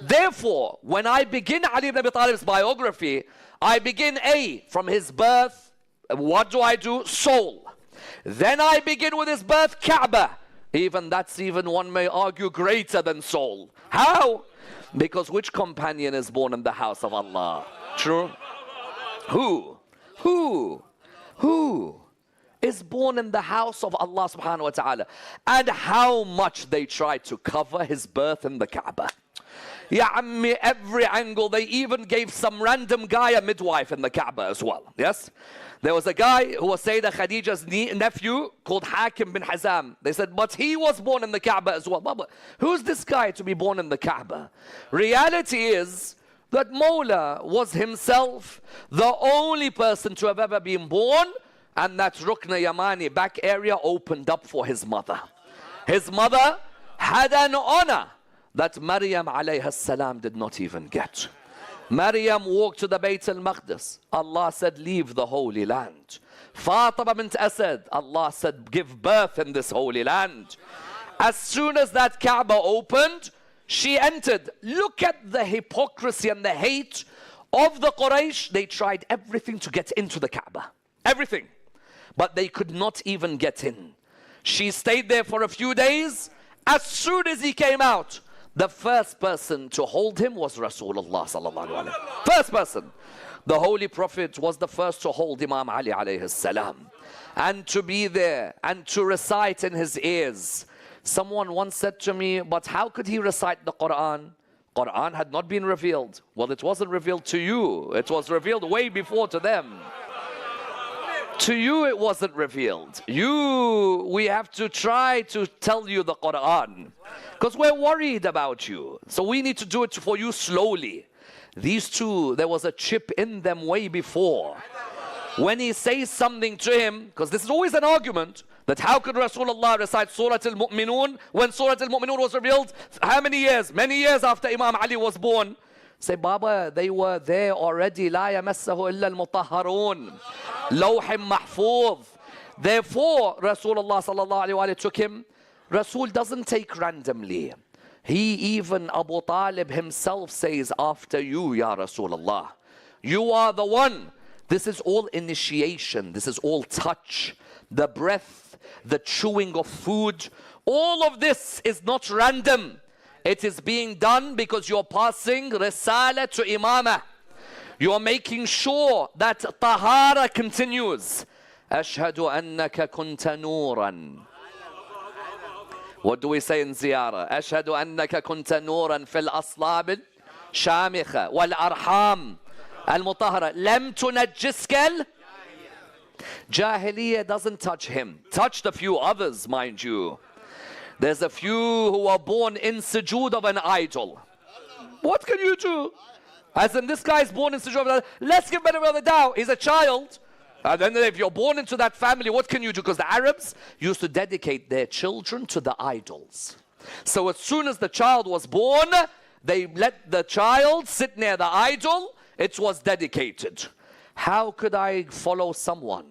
Therefore, when I begin Ali ibn Abi Talib's biography, I begin A, from his birth. What do? Soul. Then I begin with his birth, Kaaba. That's even, one may argue, greater than soul. How? Because which companion is born in the house of Allah? True? Who is born in the house of Allah subhanahu wa ta'ala? And how much they try to cover his birth in the Kaaba. Ya ammi, every angle. They even gave some random guy a midwife in the Kaaba as well. Yes? There was a guy who was Sayyidah Khadija's nephew called Hakim bin Hazam. They said, but he was born in the Kaaba as well. But who's this guy to be born in the Kaaba? Reality is that Mawla was himself the only person to have ever been born, and that Rukn Yamani back area opened up for his mother. His mother had an honor that Maryam alayha salam did not even get. Maryam walked to the Bayt al-Maqdis. Allah said, leave the Holy Land. Fatima bint Asad, Allah said, give birth in this Holy Land. As soon as that Kaaba opened, she entered. Look at the hypocrisy and the hate of the Quraysh. They tried everything to get into the Kaaba. Everything. But they could not even get in. She stayed there for a few days. As soon as he came out, the first person to hold him was Rasulullah sallallahu alaihi wasallam. First person. The Holy Prophet was the first to hold Imam Ali alayhi salam, and to be there and to recite in his ears. Someone once said to me, but how could he recite the Quran? Quran had not been revealed. Well, it wasn't revealed to you. It was revealed way before to them. To you it wasn't revealed. We have to try to tell you the Quran, because we're worried about you. So we need to do it for you slowly. These two, there was a chip in them way before. When he says something to him, because this is always an argument, that how could Rasulullah recite Surah Al-Mu'minun when Surah Al-Mu'minun was revealed? How many years? Many years after Imam Ali was born. Say, Baba, they were there already. لا يمسه إلا المطهرون. لوح محفوظ. Therefore, Rasulullah sallallahu alayhi wa took him. Rasul doesn't take randomly. Even Abu Talib himself says, after you, Ya Rasulullah. You are the one. This is all initiation. This is all touch. The breath, the chewing of food. All of this is not random. It is being done because you're passing risala to imamah. You're making sure that tahara continues. Ashhadu annaka kunta nuran. What do we say in ziyarah? Ashhadu annaka kunta nuran fil aslab shamikha wal arham al mutahara lam tunajjiska. Jahiliyyah doesn't touch him. Touched a few others, mind you. There's a few who are born in sujood of an idol. What can you do? As in, this guy is born in sujood of an idol. Let's give benefit of the doubt. He's a child. And then if you're born into that family, what can you do? Because the Arabs used to dedicate their children to the idols. So as soon as the child was born, they let the child sit near the idol. It was dedicated. How could I follow someone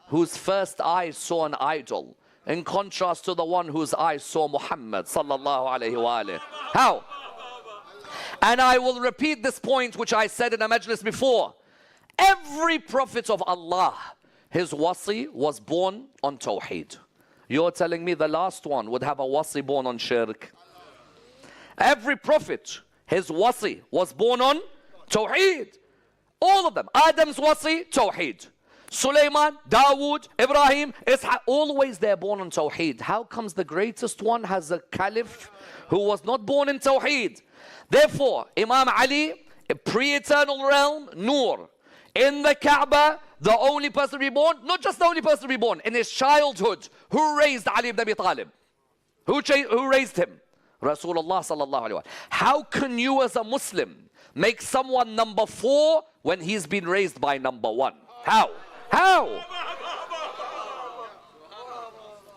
whose first eyes saw an idol, in contrast to the one whose eyes saw Muhammad sallallahu alayhi wa alayhi? How? And I will repeat this point which I said in a majlis before. Every prophet of Allah, his wasi was born on Tawheed. You're telling me the last one would have a wasi born on shirk? Every prophet, his wasi was born on Tawheed. All of them. Adam's wasi, Tawheed. Sulaiman, Dawood, Ibrahim, Ishaq, always they're born on Tawheed. How comes the greatest one has a caliph who was not born in Tawheed? Therefore, Imam Ali, a pre-eternal realm, Noor. In the Kaaba, the only person to be born, not just the only person to be born, in his childhood, who raised Ali ibn Abi Talib? Who raised him? Rasulullah sallallahu alayhi wa sallam. How can you as a Muslim make someone number 4 when he's been raised by number 1? How? How?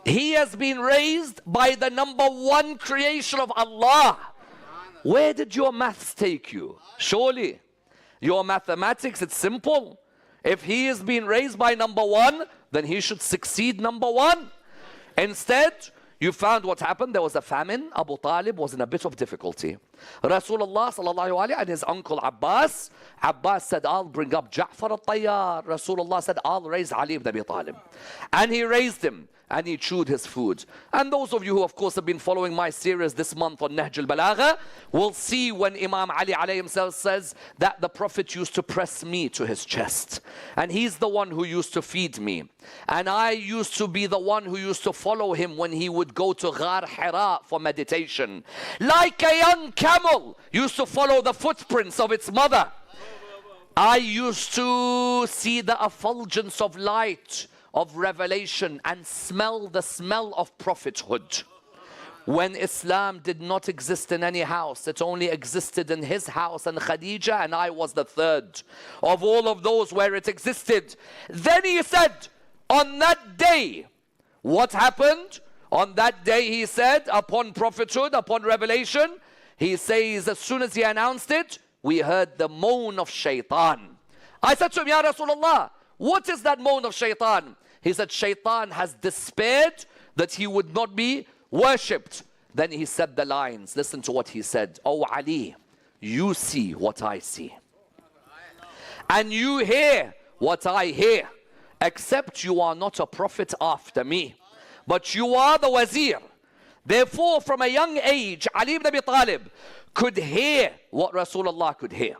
He has been raised by the number 1 creation of Allah. Where did your maths take you? Surely, your mathematics, it's simple. If he is being raised by number 1, then he should succeed number 1. Instead, you found what happened. There was a famine. Abu Talib was in a bit of difficulty. Rasulullah sallallahu alayhi and his uncle Abbas. Abbas said, I'll bring up Ja'far al-Tayyar. Rasulullah said, I'll raise Ali ibn Abi Talib. And he raised him. And he chewed his food. And those of you who of course have been following my series this month on Nahj al-Balagha will see when Imam Ali alayhi himself says that the Prophet used to press me to his chest. And he's the one who used to feed me. And I used to be the one who used to follow him when he would go to Ghar Hira for meditation. Like a young camel used to follow the footprints of its mother. I used to see the effulgence of light of revelation and smell the smell of prophethood. When Islam did not exist in any house, it only existed in his house and Khadija, and I was the third of all of those where it existed. Then he said, on that day, what happened? On that day he said, upon prophethood, upon revelation, he says as soon as he announced it, we heard the moan of shaitan. I said to him, Ya Rasulullah, what is that moan of shaitan? He said, shaitan has despaired that he would not be worshipped. Then he said the lines. Listen to what he said. Oh Ali, you see what I see. And you hear what I hear. Except you are not a prophet after me. But you are the wazir. Therefore, from a young age, Ali ibn Abi Talib could hear what Rasulullah could hear.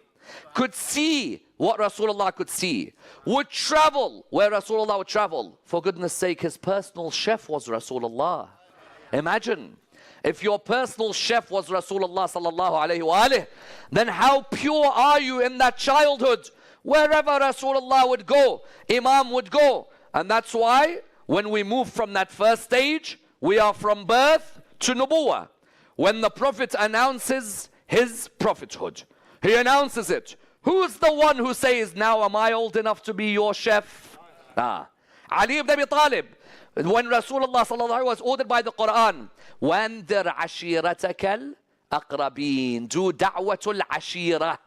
Could see what Rasulullah could see, would travel where Rasulullah would travel. For goodness sake, his personal chef was Rasulullah. Imagine, if your personal chef was Rasulullah sallallahu alayhi wa alayhi, then how pure are you in that childhood? Wherever Rasulullah would go, Imam would go. And that's why when we move from that first stage, we are from birth to nubuwah. When the Prophet announces his prophethood, he announces it. Who's the one who says, now am I old enough to be your chef? Ali ibn Abi Talib. When Rasulullah sallallahu alaihi was ordered by the Quran, وَانذِرْ عَشِيرَتَكَ الْأَقْرَبِينَ, do da'watul ashira.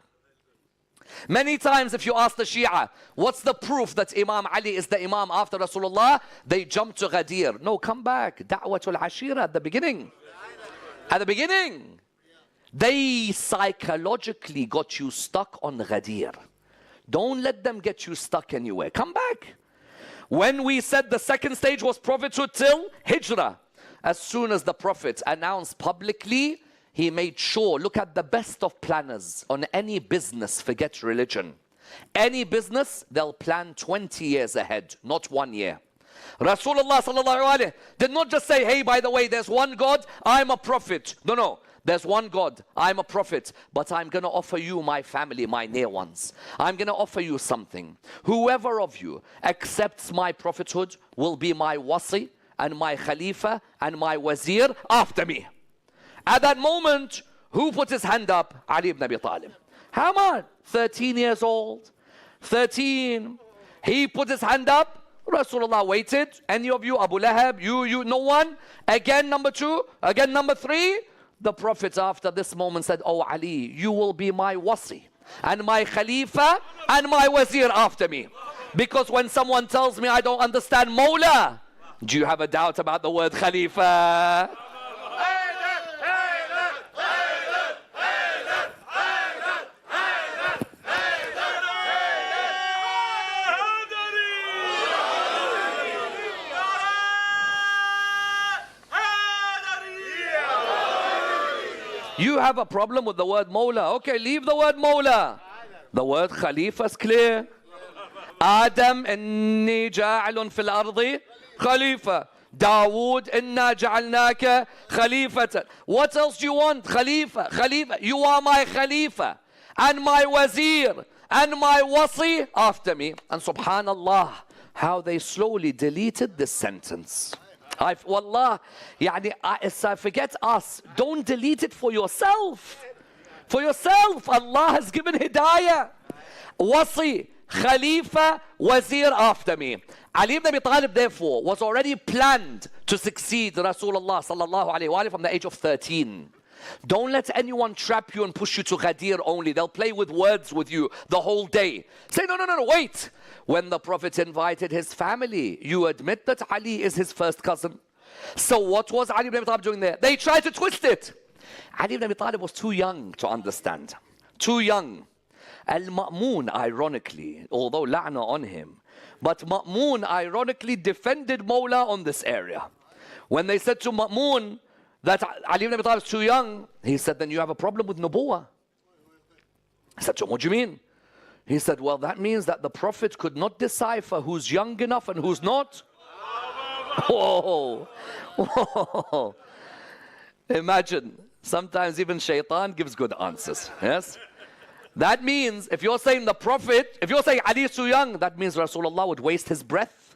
Many times if you ask the Shia, what's the proof that Imam Ali is the Imam after Rasulullah? They jump to Ghadir. No, come back. Da'watul ashira at the beginning. At the beginning. They psychologically got you stuck on Ghadir. Don't let them get you stuck anywhere. Come back. When we said the second stage was prophethood till Hijra, as soon as the Prophet announced publicly, he made sure, look at the best of planners on any business, forget religion. Any business, they'll plan 20 years ahead, not 1 year. Rasulullah sallallahu alaihi did not just say, hey, by the way, there's one God, I'm a prophet. No. There's one God, I'm a prophet, but I'm going to offer you my family, my near ones. I'm going to offer you something. Whoever of you accepts my prophethood will be my wasi and my khalifa and my wazir after me. At that moment, who put his hand up? Ali ibn Abi Talib. How much? 13 years old. 13. He put his hand up. Rasulullah waited. Any of you, Abu Lahab, you, no one. Again, number 2. Again, number 3. The Prophet after this moment said, oh Ali, you will be my wasi and my khalifa and my wazir after me. Because when someone tells me I don't understand Mawla, do you have a doubt about the word khalifa? You have a problem with the word Mawla. Okay, leave the word Mawla. The word Khalifa is clear. Adam, inni ja'alun fil ardi Khalifa. Dawood, inna ja'alnaka Khalifatan. What else do you want? Khalifa, Khalifa. You are my Khalifa and my Wazir and my Wasi after me. And subhanallah, how they slowly deleted this sentence. Wallah, forget us. Don't delete it for yourself. For yourself. Allah has given hidayah. Wasi, Khalifa, Wazir after me. Ali ibn Abi Talib therefore was already planned to succeed Rasulullah sallallahu alayhi wa from the age of 13. Don't let anyone trap you and push you to Ghadir only. They'll play with words with you the whole day. Say, no, wait. When the Prophet invited his family, you admit that Ali is his first cousin. So what was Ali ibn Abi Talib doing there? They tried to twist it. Ali ibn Abi Talib was too young to understand. Too young. Al-Ma'mun, ironically, although la'na on him, but Ma'mun ironically defended Mawla on this area. When they said to Ma'mun that Ali ibn Abi Talib is too young, he said, then you have a problem with Nubuwah. He said to him, what do you mean? He said, well, that means that the Prophet could not decipher who's young enough and who's not. Whoa. Whoa. Imagine, sometimes even shaitan gives good answers. Yes? That means, if you're saying the Prophet, if you're saying Ali is too young, that means Rasulullah would waste his breath.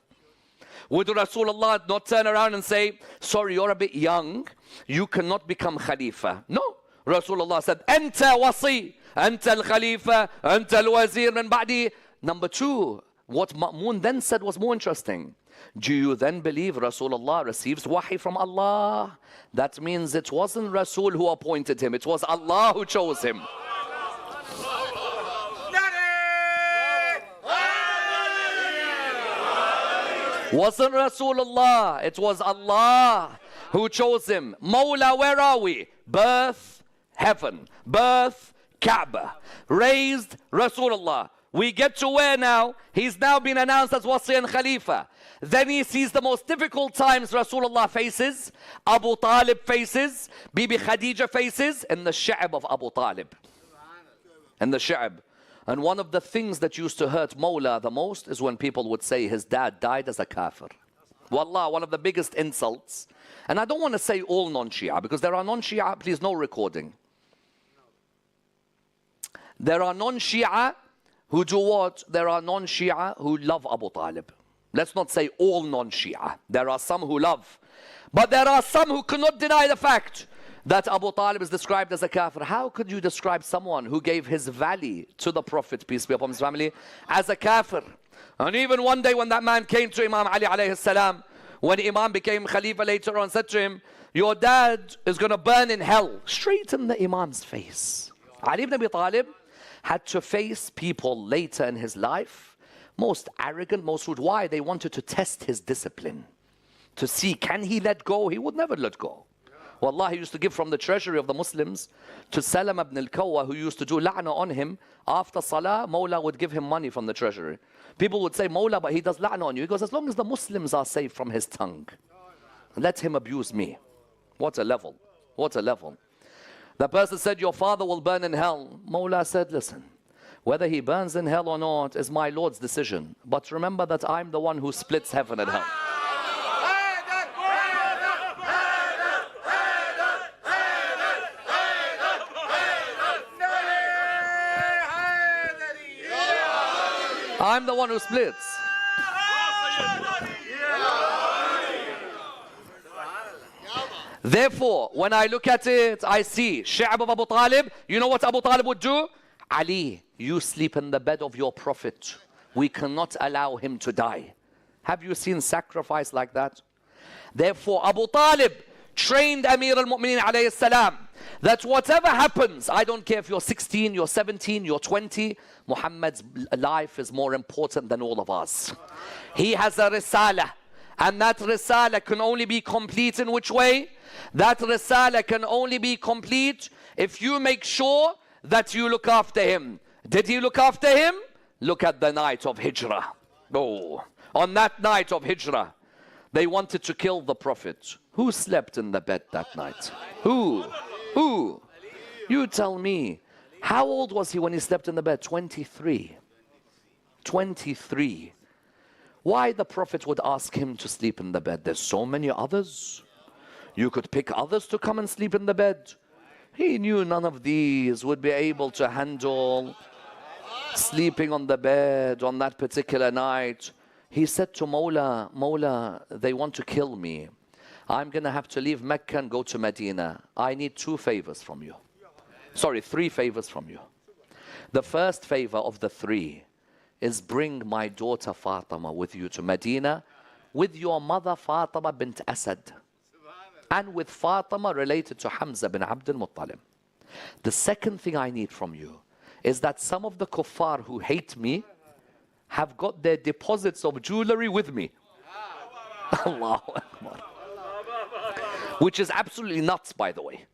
Would Rasulullah not turn around and say, sorry, you're a bit young, you cannot become Khalifa? No. Rasulullah said, Anta wasi. أنت الخليفة أنت الوزير من بعدي. Number two, what Ma'mun then said was more interesting. Do you then believe Rasulullah receives wahi from Allah? That means it wasn't Rasul who appointed him, it was Allah who chose him. Wasn't Rasulullah, it was Allah who chose him. Mawla, where are we? Birth, heaven. Birth, Kaaba. Raised Rasulullah. We get to where now? He's now been announced as Wasi and Khalifa. Then he sees the most difficult times Rasulullah faces, Abu Talib faces, Bibi Khadija faces, in the Sha'b of Abu Talib. In the Sha'b. And one of the things that used to hurt Mawla the most is when people would say his dad died as a kafir. Wallah, one of the biggest insults. And I don't want to say all non-Shia, because there are non-Shia, please no recording. There are non-Shia who do what? There are non-Shia who love Abu Talib. Let's not say all non-Shia. There are some who love. But there are some who cannot deny the fact that Abu Talib is described as a kafir. How could you describe someone who gave his valley to the Prophet, peace be upon his family, as a kafir? And even one day when that man came to Imam Ali alayhi salam, when Imam became Khalifa later on, said to him, your dad is going to burn in hell. Straight in the Imam's face. Ali ibn Abi Talib had to face people later in his life, most arrogant, most rude. Why? They wanted to test his discipline, to see, can he let go? He would never let go. Wallah, he used to give from the treasury of the Muslims to Salam ibn al-Kawwa, who used to do la'na on him. After salah, Mawla would give him money from the treasury. People would say, Mawla, but he does la'na on you. He goes, as long as the Muslims are safe from his tongue, let him abuse me. What a level. What a level. The person said, your father will burn in hell. Mawla said, listen, whether he burns in hell or not is my Lord's decision. But remember that I'm the one who splits heaven and hell. I'm the one who splits. Therefore, when I look at it, I see Sha'b of Abu Talib. You know what Abu Talib would do? Ali, you sleep in the bed of your Prophet. We cannot allow him to die. Have you seen sacrifice like that? Therefore, Abu Talib trained Amir al-Mu'mineen alayhi salam that whatever happens, I don't care if you're 16, you're 17, you're 20, Muhammad's life is more important than all of us. He has a risala, and that risala can only be complete in which way? That risala can only be complete if you make sure that you look after him. Did he look after him? Look at the night of Hijra. Oh, on that night of Hijra, they wanted to kill the Prophet. Who slept in the bed that night? Who? Who? You tell me. How old was he when he slept in the bed? 23. 23. Why the Prophet would ask him to sleep in the bed? There's so many others. You could pick others to come and sleep in the bed. He knew none of these would be able to handle sleeping on the bed on that particular night. He said to Mawla, Mawla, they want to kill me. I'm going to have to leave Mecca and go to Medina. I need 2 favors from you. Sorry, 3 favors from you. The first favor of the 3 is bring my daughter Fatima with you to Medina, with your mother Fatima bint Asad, and with Fatima related to Hamza bin Abd al-Muttalib. The second thing I need from you is that some of the kuffar who hate me have got their deposits of jewelry with me. Allahu Akbar. Which is absolutely nuts, by the way.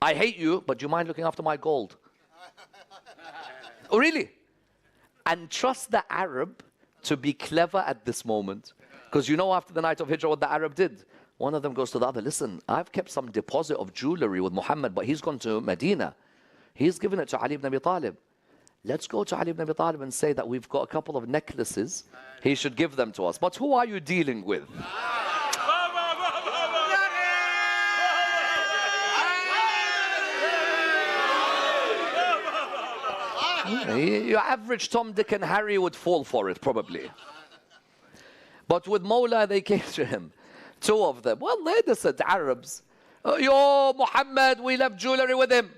I hate you, but do you mind looking after my gold? Oh, really? And trust the Arab to be clever at this moment. Because you know after the night of Hijra what the Arab did? One of them goes to the other, listen, I've kept some deposit of jewelry with Muhammad, but he's gone to Medina. He's given it to Ali ibn Abi Talib. Let's go to Ali ibn Abi Talib and say that we've got a couple of necklaces. He should give them to us. But who are you dealing with? Your average Tom, Dick and Harry would fall for it, probably. But with Mawla, they came to him. Two of them. Well, they said, Arabs. Yo, Muhammad, we left jewelry with him.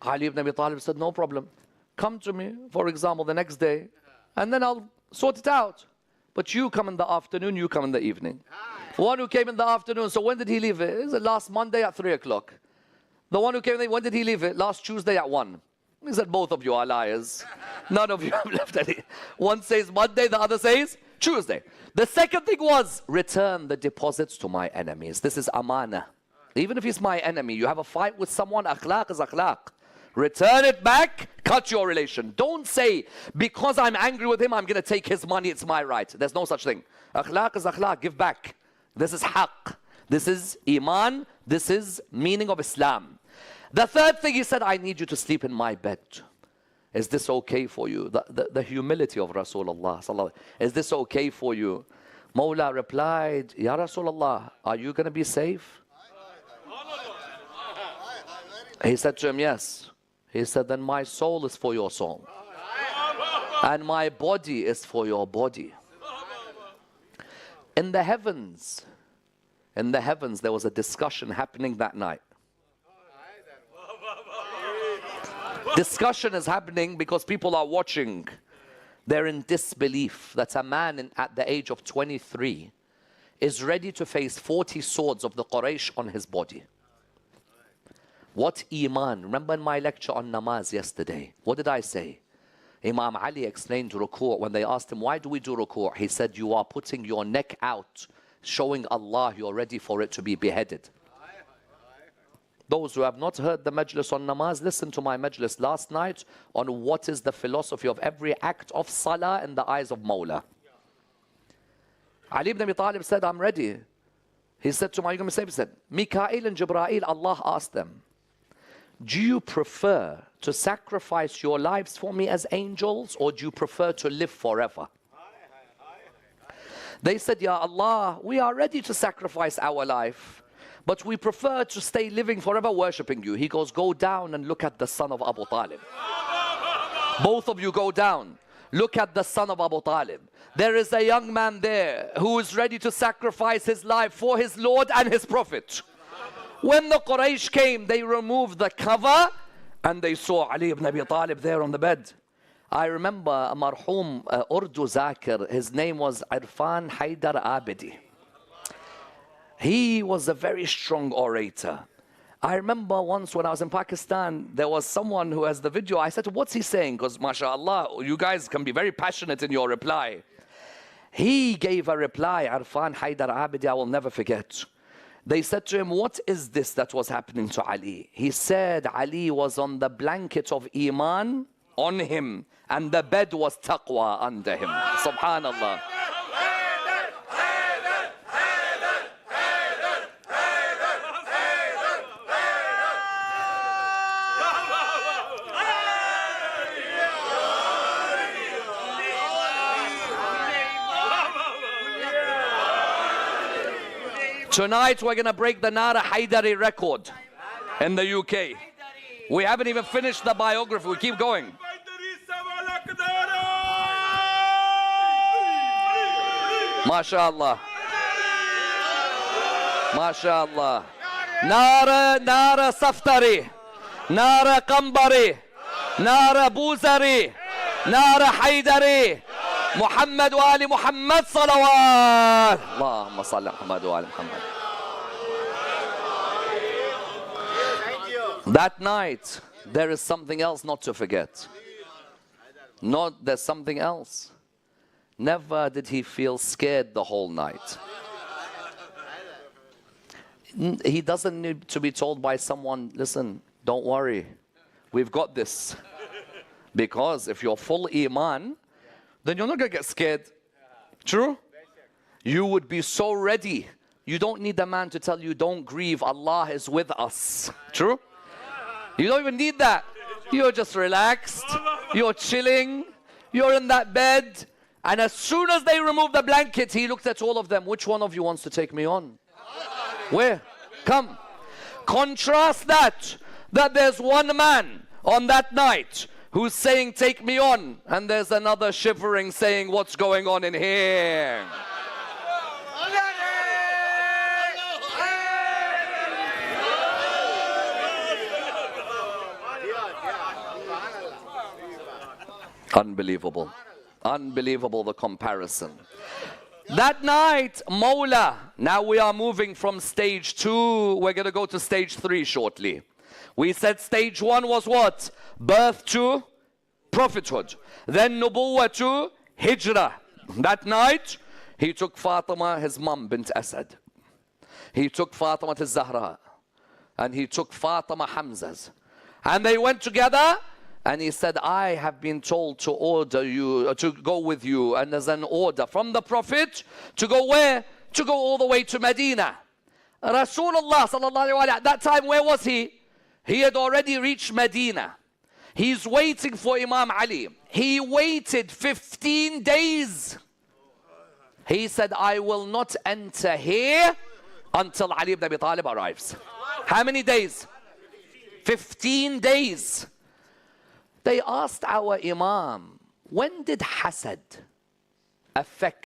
Ali ibn Abi Talib said, no problem. Come to me, for example, the next day, and then I'll sort it out. But you come in the afternoon, you come in the evening. One who came in the afternoon, so when did he leave it? It was last Monday at 3 o'clock. The one who came in, when did he leave it? Last Tuesday at 1. He said, both of you are liars. None of you have left any. One says Monday, the other says Tuesday. The second thing was, return the deposits to my enemies. This is amana. Even if he's my enemy, you have a fight with someone, akhlaq is akhlaq. Return it back, cut your relation. Don't say, because I'm angry with him, I'm going to take his money, it's my right. There's no such thing. Akhlaq is akhlaq, give back. This is haqq. This is iman. This is meaning of Islam. The third thing he said, I need you to sleep in my bed. Is this okay for you? The humility of Rasulullah. Is this okay for you? Mawla replied, Ya Rasulullah, are you going to be safe? He said to him, yes. He said, then my soul is for your soul. And my body is for your body. In the heavens, there was a discussion happening that night. Discussion is happening because people are watching. They're in disbelief that a man at the age of 23 is ready to face 40 swords of the Quraysh on his body. What iman? Remember in my lecture on namaz yesterday, what did I say? Imam Ali explained ruku'. When they asked him, why do we do ruku'? He said, you are putting your neck out, showing Allah you're ready for it to be beheaded. Those who have not heard the majlis on namaz, listen to my majlis last night on what is the philosophy of every act of salah in the eyes of Mawla. Ali ibn Abi Talib said, I'm ready. He said to my, he said, Mikael and Jibreel, Allah asked them, do you prefer to sacrifice your lives for me as angels, or do you prefer to live forever? They said, Ya Allah, we are ready to sacrifice our life, but we prefer to stay living forever worshipping you. He goes, go down and look at the son of Abu Talib. Both of you go down. Look at the son of Abu Talib. There is a young man there who is ready to sacrifice his life for his Lord and his Prophet. When the Quraysh came, they removed the cover and they saw Ali ibn Abi Talib there on the bed. I remember a marhum Urdu Zakir, his name was Irfan Haidar Abidi. He was a very strong orator. I remember once when I was in Pakistan, there was someone who has the video. I said, what's he saying? Because mashallah, you guys can be very passionate in your reply. He gave a reply, Irfan Haidar Abidi, I will never forget. They said to him, what is this that was happening to Ali? He said, Ali was on the blanket of Iman on him, and the bed was taqwa under him. Subhanallah. Tonight we're going to break the Nara Haidari record in the UK. We haven't even finished the biography. We keep going. MashaAllah. MashaAllah. Nara Saftari. Nara Qambari. Nara Buzari. Nara Haidari. Muhammad wa Ali Muhammad salawat. Allahumma salli Muhammad wa Ali Muhammad. That night, there is something else not to forget. There's something else. Never did he feel scared the whole night. He doesn't need to be told by someone, listen, don't worry, we've got this. Because if you're full iman, then you're not going to get scared. True? You would be so ready. You don't need a man to tell you, don't grieve, Allah is with us. True? You don't even need that. You're just relaxed. You're chilling. You're in that bed. And as soon as they remove the blanket, he looked at all of them. Which one of you wants to take me on? Where? Come. Contrast that there's one man on that night who's saying, take me on. And there's another shivering saying, what's going on in here? Unbelievable. Unbelievable, the comparison. That night, Mawla. Now we are moving from stage 2. We're going to go to stage 3 shortly. We said stage 1 was what? Birth to prophethood. Then Nubuwwah to Hijra. That night, he took Fatima, his mum, bint Asad. He took Fatima to Zahra. And he took Fatima Hamza's. And they went together. And he said, I have been told to order you, to go with you. And there's an order from the Prophet to go where? To go all the way to Medina. Rasulullah sallallahu alaihi wasallam, at that time, where was he? He had already reached Medina. He's waiting for Imam Ali. He waited 15 days. He said, I will not enter here until Ali ibn Abi Talib arrives. How many days? 15 days. They asked our Imam, when did hasad affect